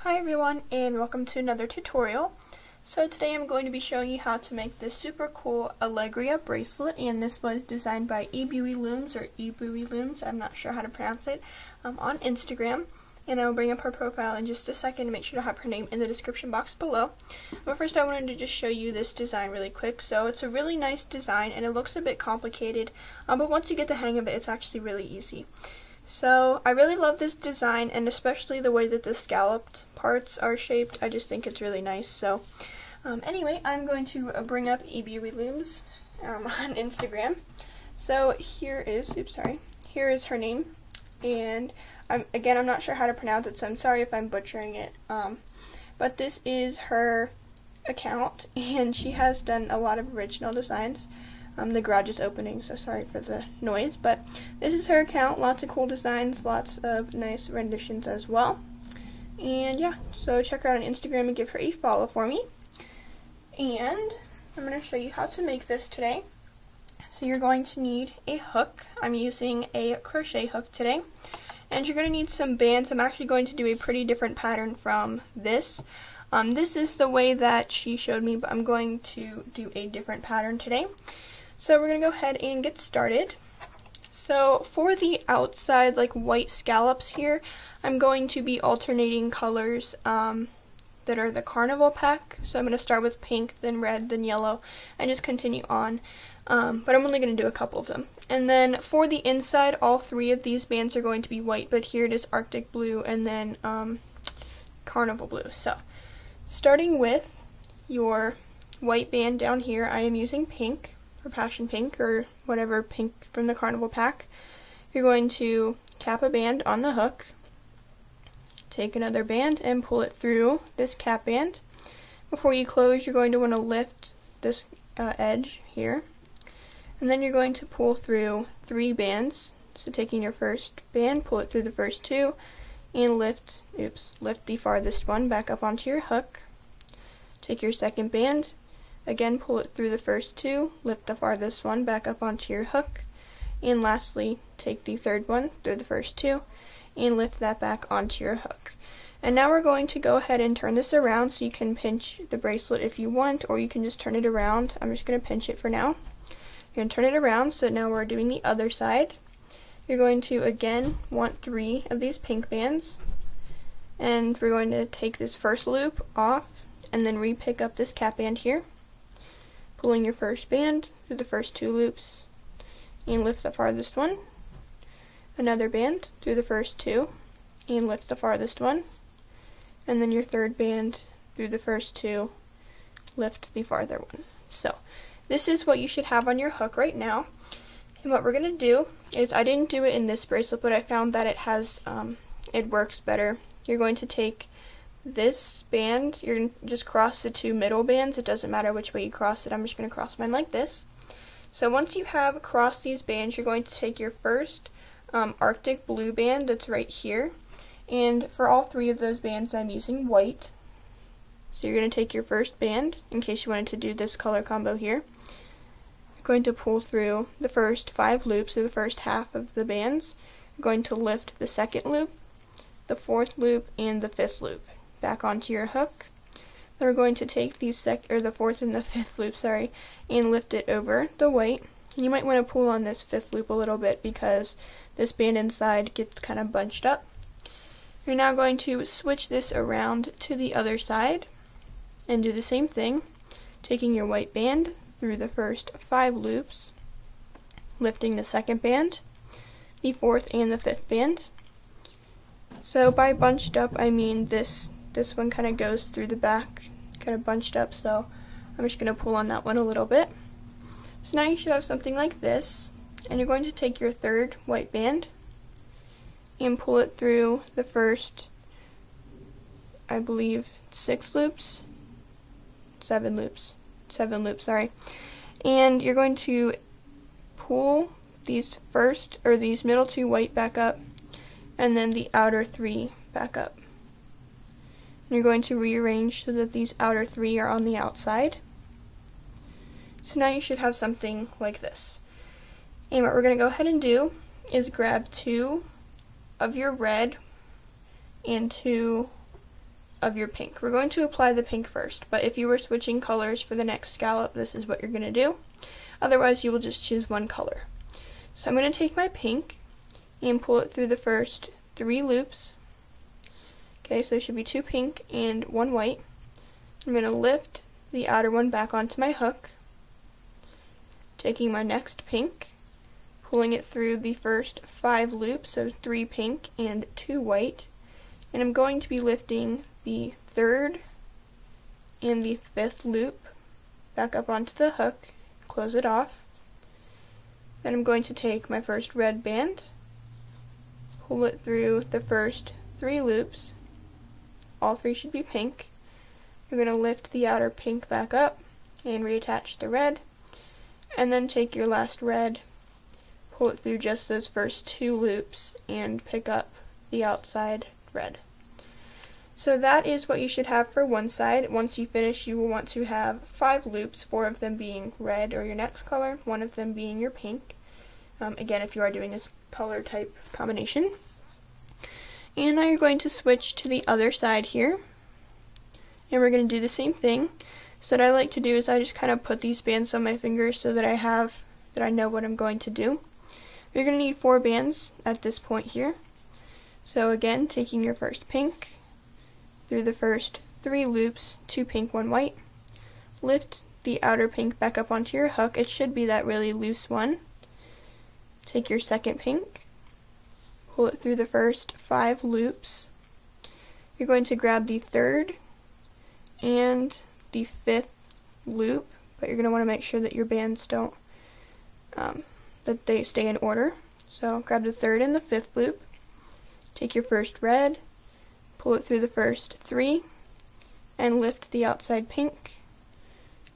Hi everyone, and welcome to another tutorial. So today I'm going to be showing you how to make this super cool Allegria bracelet, and this was designed by Looms, or Looms, I'm not sure how to pronounce it, on Instagram. And I'll bring up her profile in just a second to make sure to have her name in the description box below. But first I wanted to just show you this design really quick. So it's a really nice design, and it looks a bit complicated, but once you get the hang of it, it's actually really easy. So I really love this design, and especially the way that the scalloped parts are shaped. I just think it's really nice. So anyway, I'm going to bring up Looms on Instagram. So here is her name, and I'm not sure how to pronounce it, so I'm sorry if I'm butchering it. But this is her account, and she has done a lot of original designs. The garage is opening, so sorry for the noise, but this is her account. Lots of cool designs, lots of nice renditions as well. And yeah, so check her out on Instagram and give her a follow for me. And I'm going to show you how to make this today. So you're going to need a hook. I'm using a crochet hook today. And you're going to need some bands. I'm actually going to do a pretty different pattern from this. This is the way that she showed me, but I'm going to do a different pattern today. So we're going to go ahead and get started. So for the outside, like white scallops here, I'm going to be alternating colors that are the carnival pack. So I'm going to start with pink, then red, then yellow, and just continue on. But I'm only going to do a couple of them. And then for the inside, all three of these bands are going to be white, but here it is Arctic blue and then carnival blue. So starting with your white band down here, I am using pink, or passion pink, or whatever pink from the carnival pack. You're going to cap a band on the hook, take another band and pull it through this cap band. Before you close, you're going to want to lift this edge here, and then you're going to pull through 3 bands. So taking your first band, pull it through the first 2, and lift the farthest one back up onto your hook. Take your second band, again pull it through the first 2, lift the farthest one back up onto your hook, and lastly take the third one through the first 2 and lift that back onto your hook. And now we're going to go ahead and turn this around, so you can pinch the bracelet if you want, or you can just turn it around. I'm just going to pinch it for now. You're going to turn it around, so now we're doing the other side. You're going to again want 3 of these pink bands, and we're going to take this first loop off and then re-pick up this cap band here, pulling your first band through the first 2 loops and lift the farthest one, another band through the first 2 and lift the farthest one, and then your third band through the first 2, lift the farther one. So this is what you should have on your hook right now. And what we're going to do is, I didn't do it in this bracelet, but I found that it works better. You're going to take this band, you're going to just cross the 2 middle bands. It doesn't matter which way you cross it. I'm just going to cross mine like this. So once you have crossed these bands, you're going to take your first Arctic blue band that's right here. And for all 3 of those bands, I'm using white. So you're going to take your first band, in case you wanted to do this color combo here. You're going to pull through the first 5 loops, or the first half of the bands. You're going to lift the second loop, the 4th loop, and the 5th loop back onto your hook. Then we're going to take the 4th and the 5th loop, and lift it over the white. And you might want to pull on this 5th loop a little bit, because this band inside gets kind of bunched up. You're now going to switch this around to the other side and do the same thing, taking your white band through the first 5 loops, lifting the second band, the 4th and the 5th band. So by bunched up, I mean this one kind of goes through the back, kind of bunched up, so I'm just going to pull on that one a little bit. So now you should have something like this, and you're going to take your third white band and pull it through the first, I believe, 7 loops, and you're going to pull these middle 2 white back up, and then the outer 3 back up. And you're going to rearrange so that these outer 3 are on the outside. So now you should have something like this. And what we're going to go ahead and do is grab 2 of your red and 2 of your pink. We're going to apply the pink first, but if you were switching colors for the next scallop, this is what you're going to do. Otherwise, you will just choose one color. So I'm going to take my pink and pull it through the first 3 loops. Okay, so there should be 2 pink and 1 white. I'm going to lift the outer one back onto my hook, taking my next pink, pulling it through the first 5 loops, so 3 pink and 2 white, and I'm going to be lifting the 3rd and the 5th loop back up onto the hook, close it off. Then I'm going to take my first red band, pull it through the first 3 loops, all 3 should be pink. You're going to lift the outer pink back up and reattach the red, and then take your last red, pull it through just those first 2 loops, and pick up the outside red. So that is what you should have for one side. Once you finish, you will want to have 5 loops, 4 of them being red or your next color, 1 of them being your pink. Again, if you are doing this color type combination. And now you're going to switch to the other side here, and we're going to do the same thing. So what I like to do is I just kind of put these bands on my fingers so that I know what I'm going to do. You're going to need 4 bands at this point here. So again, taking your first pink through the first 3 loops, 2 pink, 1 white, lift the outer pink back up onto your hook. It should be that really loose one. Take your second pink, pull it through the first 5 loops. You're going to grab the 3rd and the 5th loop, but you're going to want to make sure that your bands don't, that they stay in order. So grab the 3rd and the 5th loop, take your first red, pull it through the first 3, and lift the outside pink.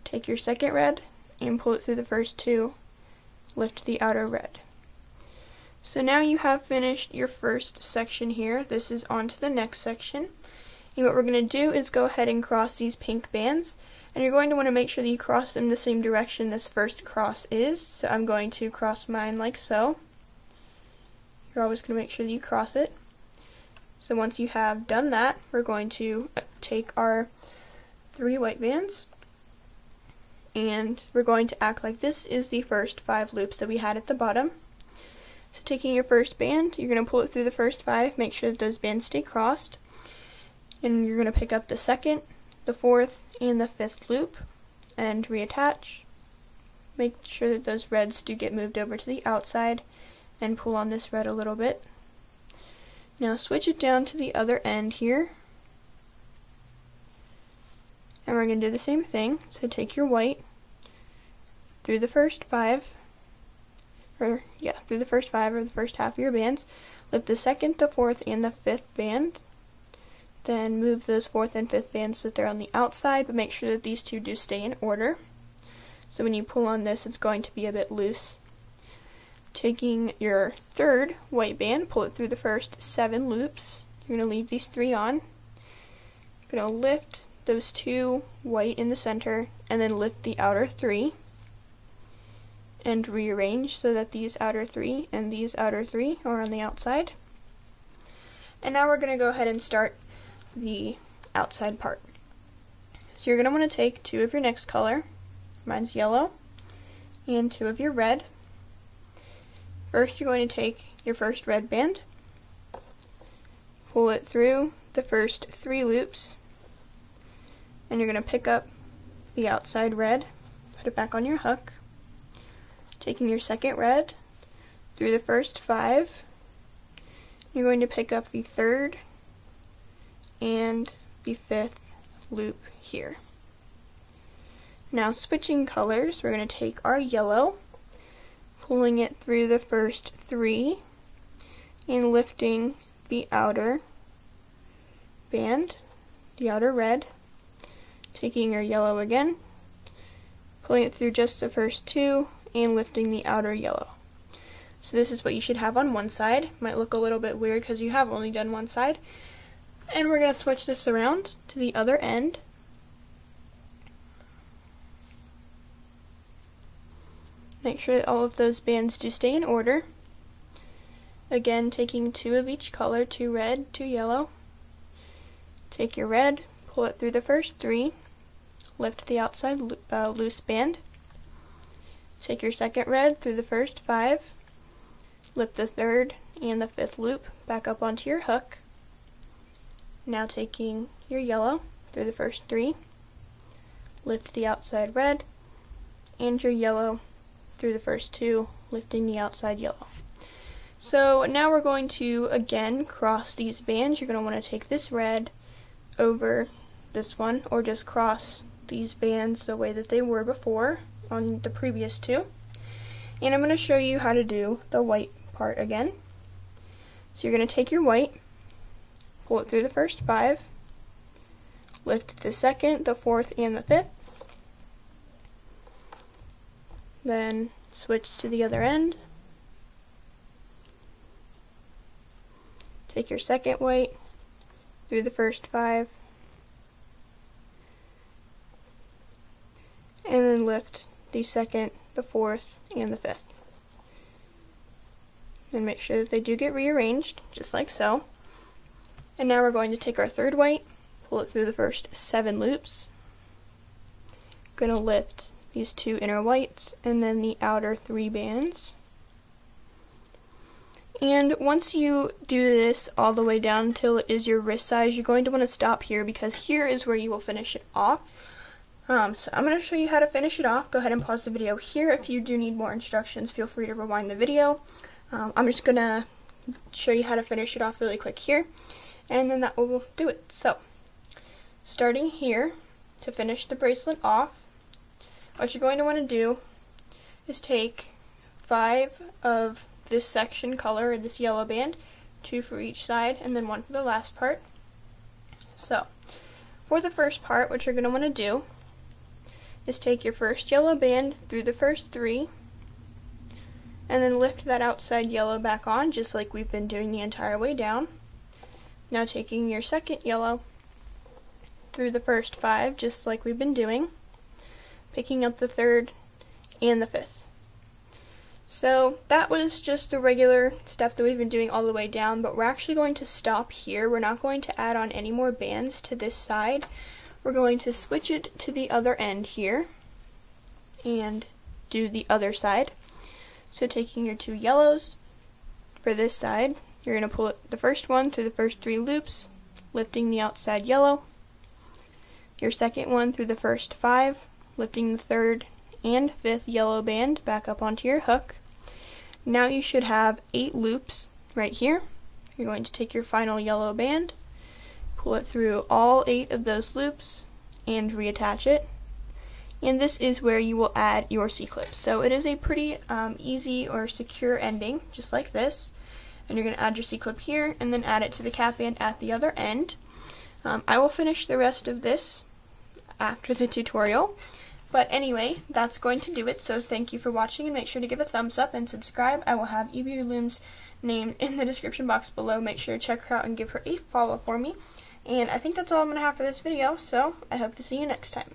Take your second red, and pull it through the first 2, lift the outer red. So now you have finished your first section here. This is on to the next section. And what we're going to do is go ahead and cross these pink bands, and you're going to want to make sure that you cross them the same direction this first cross is. So I'm going to cross mine like so. You're always going to make sure that you cross it. So once you have done that, we're going to take our 3 white bands, and we're going to act like this is the first 5 loops that we had at the bottom. So taking your first band, you're going to pull it through the first 5, make sure that those bands stay crossed. And you're going to pick up the 2nd, the 4th, and the 5th loop and reattach. Make sure that those reds do get moved over to the outside and pull on this red a little bit. Now switch it down to the other end here. And we're going to do the same thing. So take your white through the first 5, through the first 5 or the first half of your bands. Lift the 2nd, the 4th, and the 5th band. Then move those 4th and 5th bands so that they're on the outside, but make sure that these 2 do stay in order. So when you pull on this, it's going to be a bit loose. Taking your 3rd white band, pull it through the first 7 loops. You're going to leave these 3 on. You're going to lift those 2 white in the center, and then lift the outer 3. And rearrange so that these outer 3 and these outer 3 are on the outside. And now we're going to go ahead and start the outside part. So you're going to want to take 2 of your next color, mine's yellow, and 2 of your red. First you're going to take your first red band, pull it through the first 3 loops, and you're going to pick up the outside red, put it back on your hook. Taking your second red through the first 5, you're going to pick up the 3rd and the 5th loop here. Now switching colors, we're going to take our yellow, pulling it through the first 3 and lifting the outer band, the outer red. Taking your yellow again, pulling it through just the first 2 and lifting the outer yellow. So this is what you should have on one side. Might look a little bit weird because you have only done one side. And we're going to switch this around to the other end. Make sure that all of those bands do stay in order. Again, taking 2 of each color, 2 red, 2 yellow. Take your red, pull it through the first 3, lift the outside loose band. Take your second red through the first 5, lift the 3rd and the 5th loop back up onto your hook. Now taking your yellow through the first 3, lift the outside red, and your yellow through the first 2, lifting the outside yellow. So now we're going to again cross these bands. You're going to want to take this red over this one, or just cross these bands the way that they were before on the previous 2. And I'm going to show you how to do the white part again. So you're going to take your white, pull it through the first 5, lift the 2nd, the 4th, and the 5th, then switch to the other end, take your second white through the first 5, and then lift the 2nd, the 4th, and the 5th. And make sure that they do get rearranged, just like so. And now we're going to take our 3rd white, pull it through the first 7 loops. Gonna lift these 2 inner whites, and then the outer 3 bands. And once you do this all the way down until it is your wrist size, you're going to want to stop here, because here is where you will finish it off. So I'm going to show you how to finish it off. Go ahead and pause the video here. If you do need more instructions, feel free to rewind the video. I'm just going to show you how to finish it off really quick here, and then that will do it. So, starting here, to finish the bracelet off, what you're going to want to do is take 5 of this section color, or this yellow band, 2 for each side, and then 1 for the last part. So, for the first part, what you're going to want to do is take your first yellow band through the first 3, and then lift that outside yellow back on, just like we've been doing the entire way down. Now taking your second yellow through the first 5, just like we've been doing, picking up the 3rd and the 5th. So that was just the regular stuff that we've been doing all the way down, but we're actually going to stop here. We're not going to add on any more bands to this side. We're going to switch it to the other end here and do the other side. So taking your 2 yellows for this side, you're going to pull the first one through the first 3 loops, lifting the outside yellow. Your second one through the first 5, lifting the 3rd and 5th yellow band back up onto your hook. Now you should have 8 loops right here. You're going to take your final yellow band, pull it through all 8 of those loops, and reattach it. And this is where you will add your C-clip. So it is a pretty easy or secure ending, just like this. And you're going to add your C-clip here, and then add it to the cap band at the other end. I will finish the rest of this after the tutorial. But anyway, that's going to do it. So thank you for watching, and make sure to give a thumbs up and subscribe. I will have Allegria Looms named in the description box below. Make sure to check her out and give her a follow for me. And I think that's all I'm going to have for this video, so I hope to see you next time.